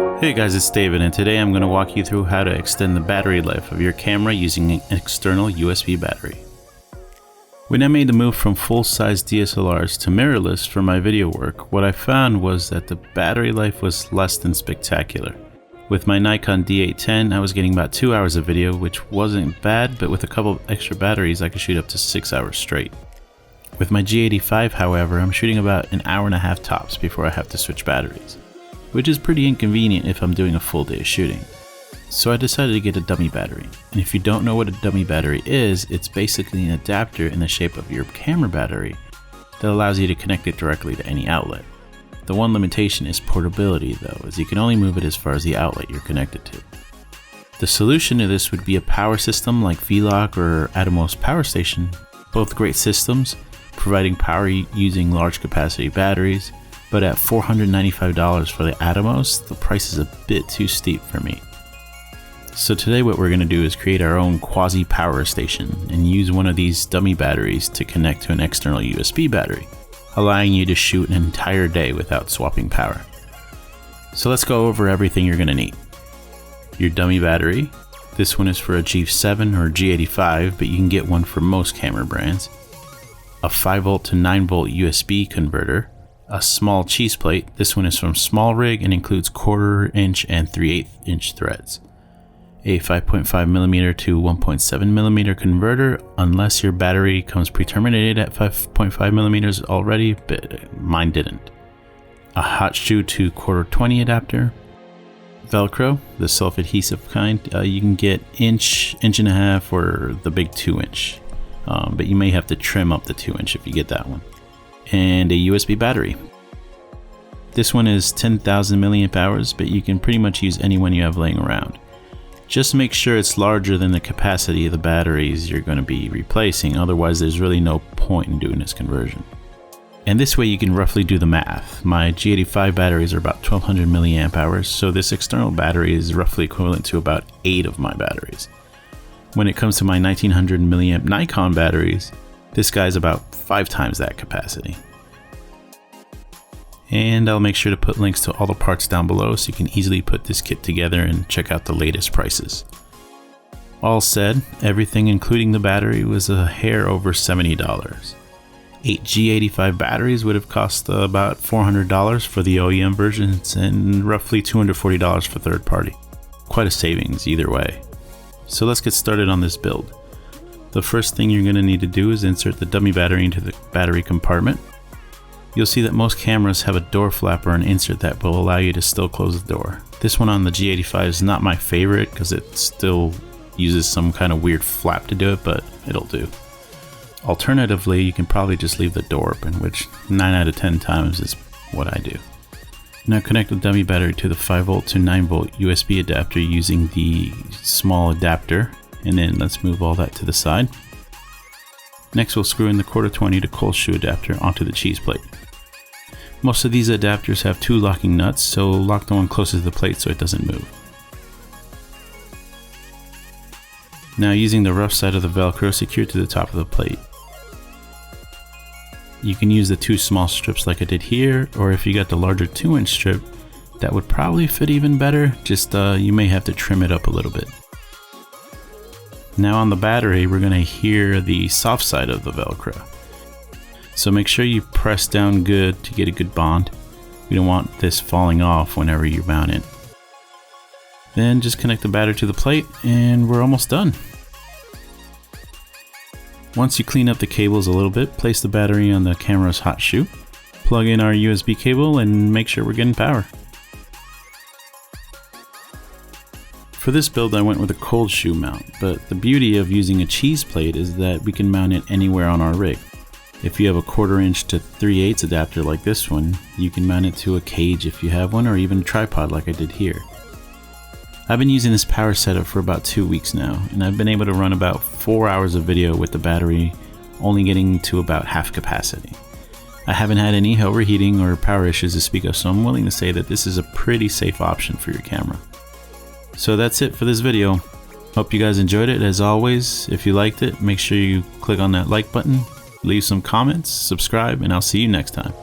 Hey guys, it's David, and today I'm going to walk you through how to extend the battery life of your camera using an external USB battery. When I made the move from full-size DSLRs to mirrorless for my video work, what I found was that the battery life was less than spectacular. With my Nikon D810, I was getting about 2 hours of video, which wasn't bad, but with a couple of extra batteries, I could shoot up to 6 hours straight. With my G85, however, I'm shooting about an hour and a half tops before I have to switch batteries, which is pretty inconvenient if I'm doing a full day of shooting. So I decided to get a dummy battery. And if you don't know what a dummy battery is, it's basically an adapter in the shape of your camera battery that allows you to connect it directly to any outlet. The one limitation is portability though, as you can only move it as far as the outlet you're connected to. The solution to this would be a power system like V-Lock or Atomos Power Station, both great systems, providing power using large capacity batteries, but at $495 for the Atomos, the price is a bit too steep for me. So today what we're going to do is create our own quasi power station and use one of these dummy batteries to connect to an external USB battery, allowing you to shoot an entire day without swapping power. So let's go over everything you're going to need. Your dummy battery. This one is for a G7 or G85, but you can get one for most camera brands. A 5V to 9V USB converter. A small cheese plate. This one is from Small Rig and includes 1/4 inch and 3/8 inch threads. A 5.5mm to 1.7mm converter, unless your battery comes pre-terminated at 5.5mm already, but mine didn't. A hot shoe to 1/4-20 adapter. Velcro, the self-adhesive kind. You can get inch, 1.5 inch, or the big 2 inch. But you may have to trim up the 2 inch if you get that one. And a USB battery. This one is 10,000 milliamp hours, but you can pretty much use any one you have laying around. Just make sure it's larger than the capacity of the batteries you're going to be replacing, otherwise there's really no point in doing this conversion. And this way you can roughly do the math. My G85 batteries are about 1200 milliamp hours, so this external battery is roughly equivalent to about 8 of my batteries. When it comes to my 1900 milliamp Nikon batteries, this guy's about 5 times that capacity. And I'll make sure to put links to all the parts down below so you can easily put this kit together and check out the latest prices. All said, everything including the battery was a hair over $70. 8 G85 batteries would have cost about $400 for the OEM versions and roughly $240 for third party. Quite a savings either way. So let's get started on this build. The first thing you're going to need to do is insert the dummy battery into the battery compartment. You'll see that most cameras have a door flap or an insert that will allow you to still close the door. This one on the G85 is not my favorite because it still uses some kind of weird flap to do it, but it'll do. Alternatively, you can probably just leave the door open, which 9 out of 10 times is what I do. Now connect the dummy battery to the 5V to 9V USB adapter using the small adapter, and then let's move all that to the side. Next we'll screw in the 1/4-20 to cold shoe adapter onto the cheese plate. Most of these adapters have 2 locking nuts, so lock the one closest to the plate so it doesn't move. Now using the rough side of the Velcro secured to the top of the plate. You can use the 2 small strips like I did here, or if you got the larger 2-inch strip, that would probably fit even better, just you may have to trim it up a little bit. Now on the battery, we're going to adhere the soft side of the Velcro. So make sure you press down good to get a good bond. We don't want this falling off whenever you mount it. Then just connect the battery to the plate and we're almost done. Once you clean up the cables a little bit, place the battery on the camera's hot shoe, plug in our USB cable and make sure we're getting power. For this build I went with a cold shoe mount, but the beauty of using a cheese plate is that we can mount it anywhere on our rig. If you have a 1/4 inch to 3/8 adapter like this one, you can mount it to a cage if you have one, or even a tripod like I did here. I've been using this power setup for about 2 weeks now, and I've been able to run about 4 hours of video with the battery only getting to about half capacity. I haven't had any overheating or power issues to speak of, so I'm willing to say that this is a pretty safe option for your camera. So that's it for this video. Hope you guys enjoyed it. As always, if you liked it, make sure you click on that like button, leave some comments, subscribe, and I'll see you next time.